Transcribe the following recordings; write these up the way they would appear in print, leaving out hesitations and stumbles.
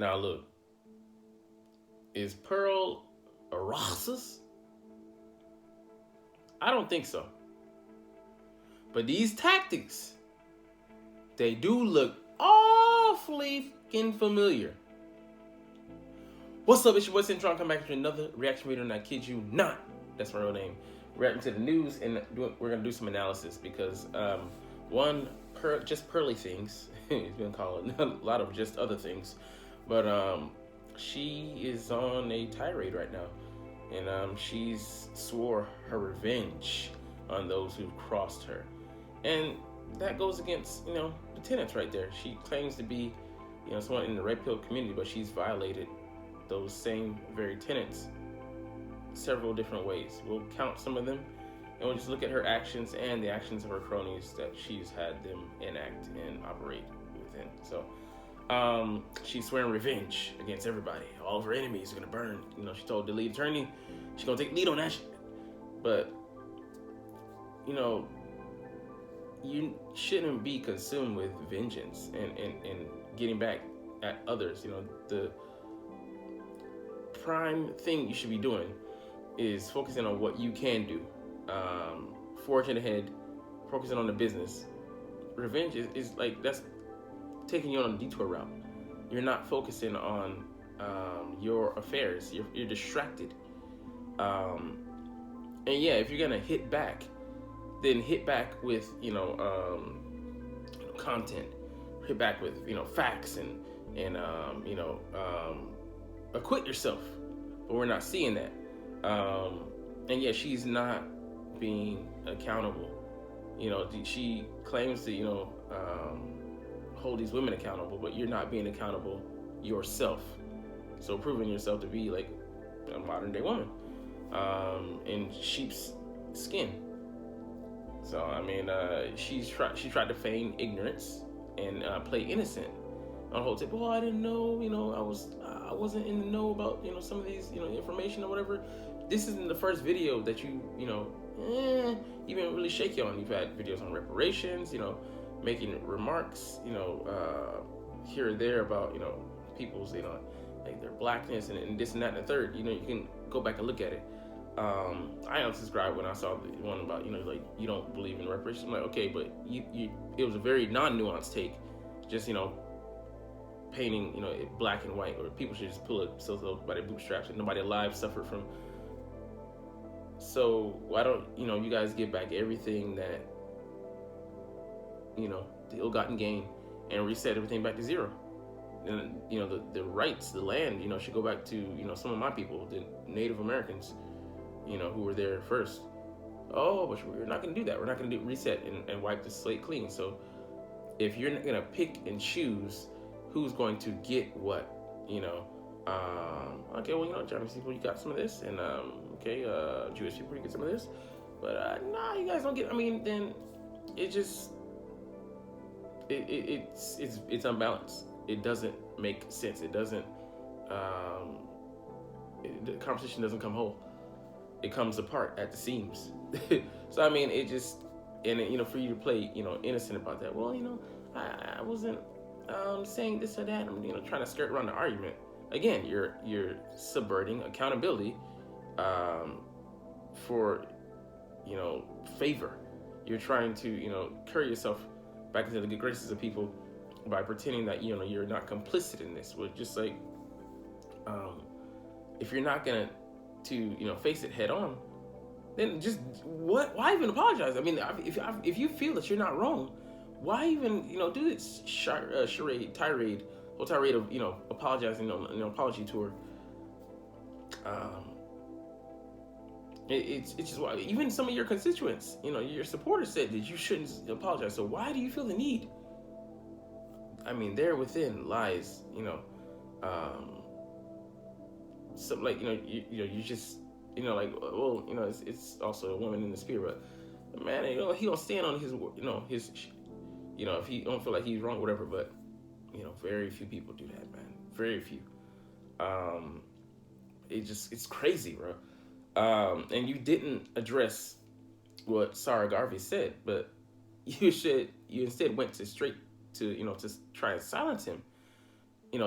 Now look, is Pearl a racist? I don't think so. But these tactics, they do look awfully fucking familiar. What's up, it's your boy Cintron, come back to another reaction video, and I kid you not, that's my real name. Reacting to the news, and we're gonna do some analysis because JustPearlyThings, he's been called a lot of just other things, but she is on a tirade right now, and she's swore her revenge on those who've crossed her, and that goes against the tenets right there. She claims to be someone in the red pill community, but she's violated those same very tenets several different ways. We'll count some of them, and we'll just look at her actions and the actions of her cronies that she's had them enact and operate within. So she's swearing revenge against everybody. All of her enemies are gonna burn. She told the lead attorney she's gonna take lead on that shit. But you shouldn't be consumed with vengeance and getting back at others. The prime thing you should be doing is focusing on what you can do, forging ahead, focusing on the business. Revenge is like, that's taking you on a detour route. You're not focusing on your affairs. You're distracted. And yeah, if you're gonna hit back, then hit back with content. Hit back with facts and acquit yourself. But we're not seeing that. And yeah, she's not being accountable. She claims to hold these women accountable, but you're not being accountable yourself. So proving yourself to be like a modern day woman in sheep's skin. So I mean, she tried to feign ignorance and play innocent on the whole tip. Well, I didn't know, I wasn't in the know about some of these information or whatever. This isn't the first video that you've been really shaky on. You've had videos on reparations, making remarks, here or there about people's like their blackness and this and that and the third. You can go back and look at it. I unsubscribed when I saw the one about like you don't believe in reparations. I'm like, okay, but it was a very non-nuanced take, just painting it black and white, or people should just pull themselves up by their bootstraps and nobody alive suffered from. So why don't you guys give back everything that the ill-gotten gain and reset everything back to zero? And the rights, the land should go back to some of my people, the Native Americans, who were there first. Oh, but we're not going to do that. We're not going to reset and wipe the slate clean. So if you're not going to pick and choose who's going to get what, okay, well, Chinese people, you got some of this, and okay, Jewish people, you get some of this, but nah, you guys don't get. I mean, then it just it's unbalanced. It doesn't make sense. It doesn't. The conversation doesn't come whole. It comes apart at the seams. So I mean, it just, and for you to play innocent about that. Well, I wasn't saying this or that. I'm trying to skirt around the argument. Again, you're subverting accountability for favor. You're trying to curry yourself back into the good graces of people by pretending that you're not complicit in this. We're just like, if you're not gonna face it head on, then just why even apologize? I mean, if you feel that you're not wrong, why even do this tirade of apologizing on an apology tour? It's just why even some of your constituents, your supporters said that you shouldn't apologize. So why do you feel the need? I mean, there within lies, something like you just like, well, it's also a woman in the spirit, but man, he don't stand on his his if he don't feel like he's wrong, whatever. But very few people do that, man. Very few. It's crazy, bro. And you didn't address what Sarah Garvey said, but you instead went straight to to try and silence him.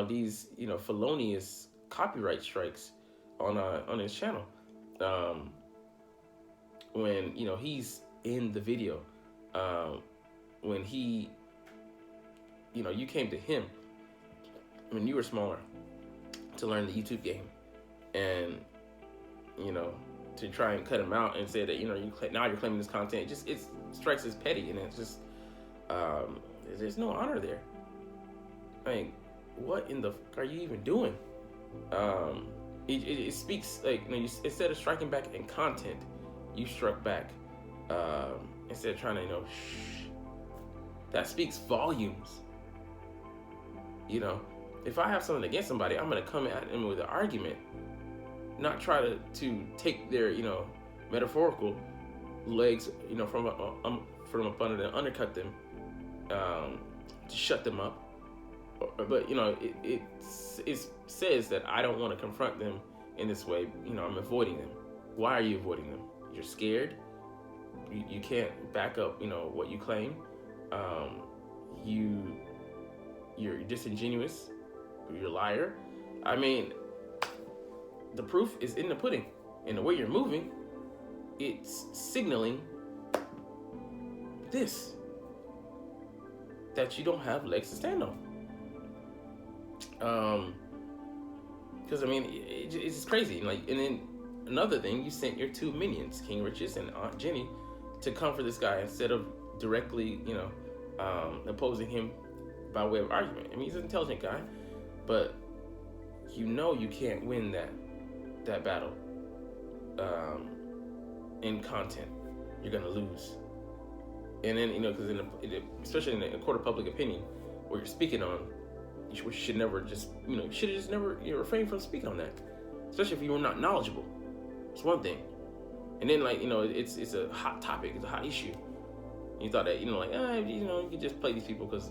these felonious copyright strikes on his channel. Um, when he's in the video, when you came to him when you were smaller to learn the YouTube game, and to try and cut him out and say that now you're claiming this content. It strikes as petty, and it's just there's no honor there. Like, what in the fuck are you even doing? It speaks like instead of striking back in content, you struck back instead of trying to that speaks volumes. If I have something against somebody, I'm gonna come at them with an argument, not try to take their metaphorical legs from up under them, undercut them, to shut them up. But it says that I don't want to confront them in this way. I'm avoiding them. Why are you avoiding them? You're scared. You can't back up what you claim. You're disingenuous. You're a liar. I mean, the proof is in the pudding. In the way you're moving, it's signaling that you don't have legs to stand on. Because it's just crazy. And then another thing, you sent your two minions, King Rich's and Aunt Jenny, to come for this guy instead of directly, opposing him by way of argument. He's an intelligent guy, but you can't win that battle in content. You're gonna lose. And then because especially in a court of public opinion, where you're speaking on, you should never just should have just never refrain from speaking on that, especially if you were not knowledgeable. It's one thing, and then it's a hot topic, it's a hot issue. You thought that you could just play these people because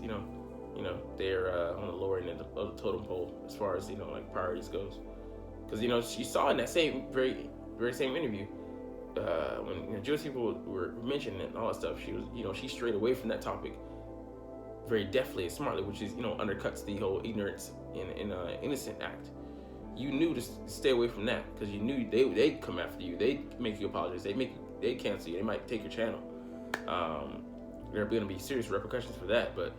they're on the lower end of the totem pole as far as priorities goes. Because she saw in that very same interview when Jewish people were mentioning it and all that stuff, she was she strayed away from that topic very deftly and smartly, which is undercuts the whole ignorance in innocent act. You knew to stay away from that because you knew they'd come after you, they'd make you apologize, they'd cancel you, they might take your channel. There are going to be serious repercussions for that, but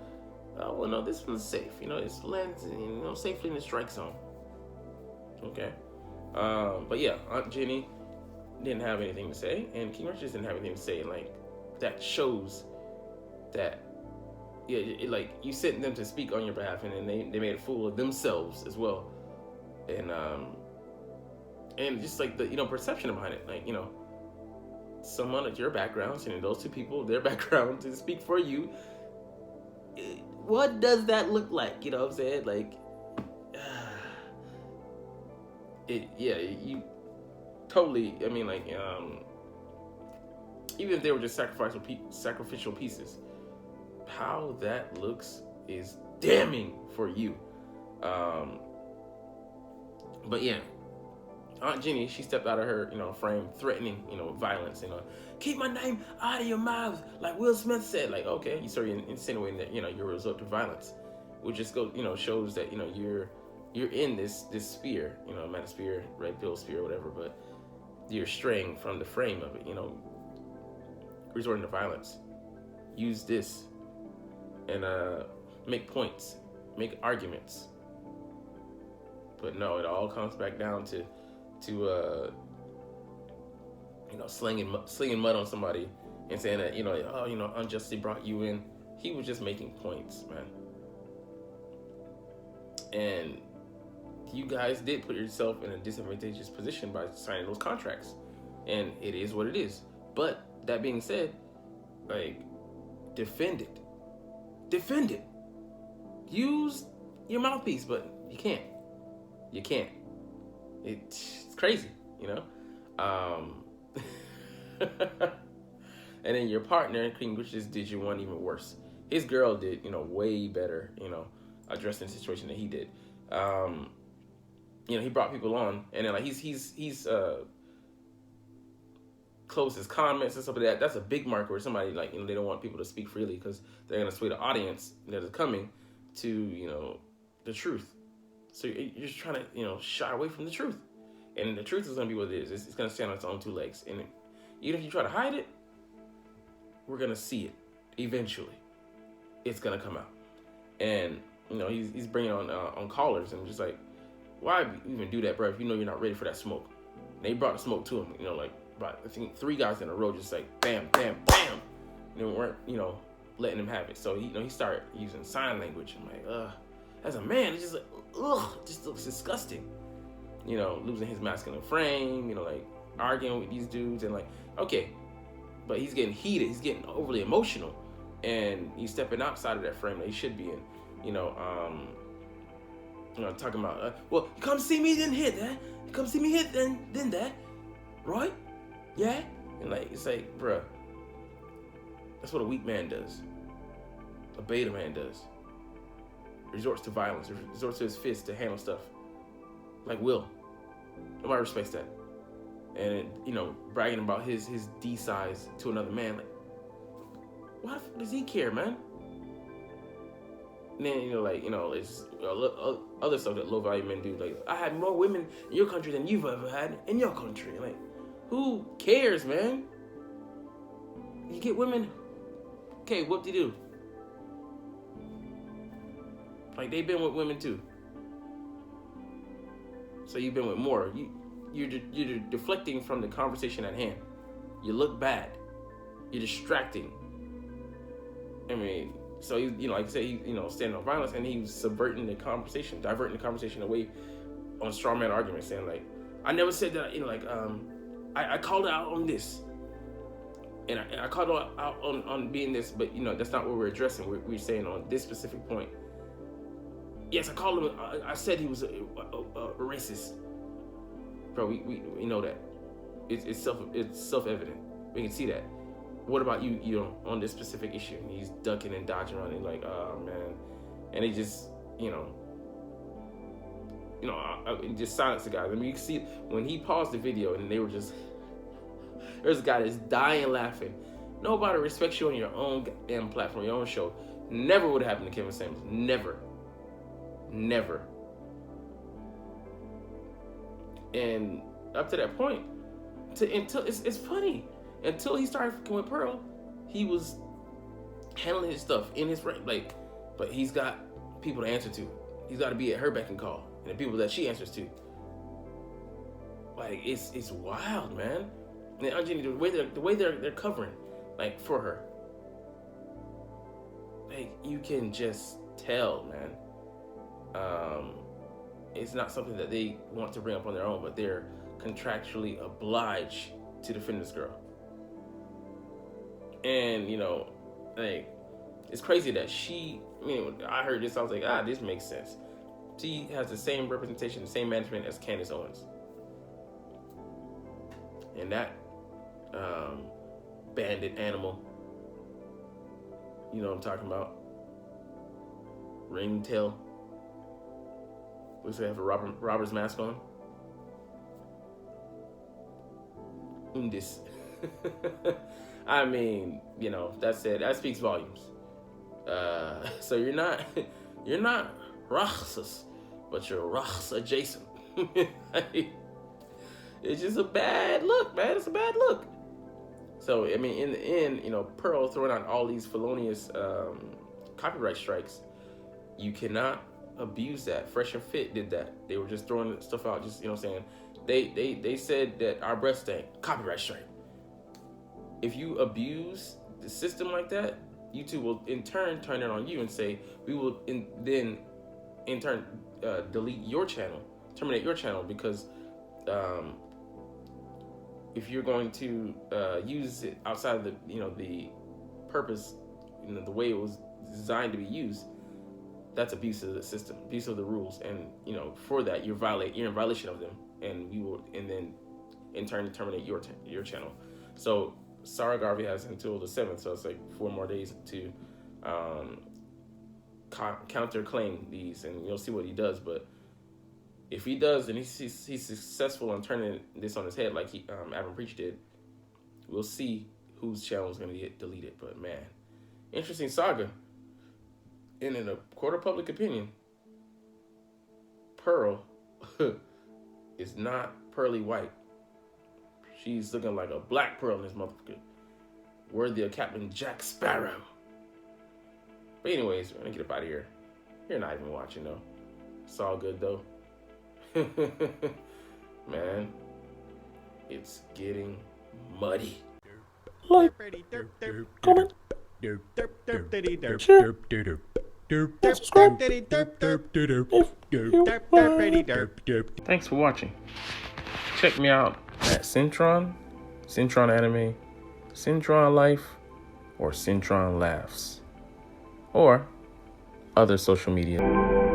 no, this one's safe. It's lands safely in the strike zone. Okay, but yeah, Aunt Jenny didn't have anything to say, and King Richards didn't have anything to say. That shows that you sent them to speak on your behalf, and then they made a fool of themselves as well, and just the perception behind it, someone at your background, sending those two people their background to speak for you. What does that look like? You know what I'm saying? You totally. Even if they were just sacrificial pieces, how that looks is damning for you. But yeah, Aunt Jenny, she stepped out of her, frame, threatening, violence, keep my name out of your mouth, like Will Smith said. Okay, you started insinuating that, you're a result of violence, which just shows that, you're in this sphere, metasphere, red pill sphere, whatever, but you're straying from the frame of it, resorting to violence. Use this and make points, make arguments. But no, it all comes back down to slinging mud on somebody and saying that unjustly brought you in. He was just making points, man. And you guys did put yourself in a disadvantageous position by signing those contracts, and it is what it is. But that being said, defend it. Use your mouthpiece, but you can't. It's crazy, And then your partner, King Richards, did you one even worse. His girl did, way better, addressing the situation that he did. He brought people on, and then he's closed his comments and stuff like that. That's a big marker where somebody they don't want people to speak freely because they're gonna sway the audience that is coming to the truth. So you're just trying to, shy away from the truth. And the truth is going to be what it is. It's going to stand on its own two legs. And even if you try to hide it, we're going to see it eventually. It's going to come out. And, he's bringing on callers and just like, why even do that, bro, if you know you're not ready for that smoke? And they brought the smoke to him, about, I think 3 guys in a row, just like, bam, bam, bam. And they weren't, letting him have it. So, he started using sign language. I'm like, as a man, it's just like, it just looks disgusting. Losing his masculine frame, like arguing with these dudes and like, okay, but he's getting heated, he's getting overly emotional, and he's stepping outside of that frame that he should be in. Talking about, well, you come see me, then hit that. You come see me hit, then that, right? Yeah, and like it's like, bruh, that's what a weak man does. A beta man does. Resorts to violence, resorts to his fists to handle stuff. Like Will. Nobody respects that. And, bragging about his D size to another man. Like, why the fuck does he care, man? And then, it's other stuff that low value men do. Like, I had more women in your country than you've ever had in your country. Like, who cares, man? You get women, okay, whoop-de-doo. Like, they've been with women too. So you've been with more. You're deflecting from the conversation at hand. You look bad. You're distracting. I mean, so like I said, standing on violence, and he was subverting the conversation, diverting the conversation away on strawman arguments, saying like, I never said that. I called out on this, and I called out on being this, but that's not what we're addressing. We're saying on this specific point. Yes, I called him. I said he was a racist. Bro, we know that. It's self-evident. We can see that. What about you? On this specific issue, and he's ducking and dodging around, and like, oh man, and he just, just silence the guys. I mean, you can see when he paused the video, and they were just, there's a guy that's dying laughing. Nobody respects you on your own goddamn platform, your own show. Never would have happened to Kevin Samuels. Never. And up to that point, until it's funny, until he started fucking with Pearl, he was handling his stuff in his right, like, but he's got people to answer to. He's got to be at her beck and call, and the people that she answers to. Like, it's wild, man. And Anjani, the way they're covering, like, for her, like, you can just tell, man. It's not something that they want to bring up on their own, but they're contractually obliged to defend this girl. And, like, it's crazy that I heard this, I was like, this makes sense. She has the same representation, the same management as Candace Owens. And that bandit animal, you know what I'm talking about? Ringtail. Looks like they have a robber's mask on. Undis. I mean, that said, that speaks volumes. So you're not Rahcist, but you're Rahcist adjacent. It's just a bad look, man. It's a bad look. So, I mean, in the end, Pearl throwing out all these felonious copyright strikes, you cannot abuse that. Fresh and Fit did that. They were just throwing stuff out, just, saying, they said that our breath stank, copyright strike. If you abuse the system like that, YouTube will in turn turn it on you and say, we will then in turn delete your channel, terminate your channel, because if you're going to use it outside of the purpose, the way it was designed to be used, that's abuse of the system, abuse of the rules, and for that you're in violation of them, and we will then in turn terminate your channel. So Sarah Garvey has until the 7th, so it's like 4 more days to counterclaim these, and you'll see what he does. But if he does, and he's successful in turning this on his head, like Adam Preach did, we'll see whose channel is going to get deleted. But man, interesting saga. And in a court of public opinion, Pearl is not pearly white. She's looking like a black pearl in this motherfucker. Worthy of Captain Jack Sparrow. But anyways, we're gonna get up out of here. You're not even watching though. It's all good though. Man, it's getting muddy. Like, comment, share, and subscribe if you Thanks for watching. Check me out at Cintron, Cintron Anime, Cintron Life, or Cintron Laughs, or other social media.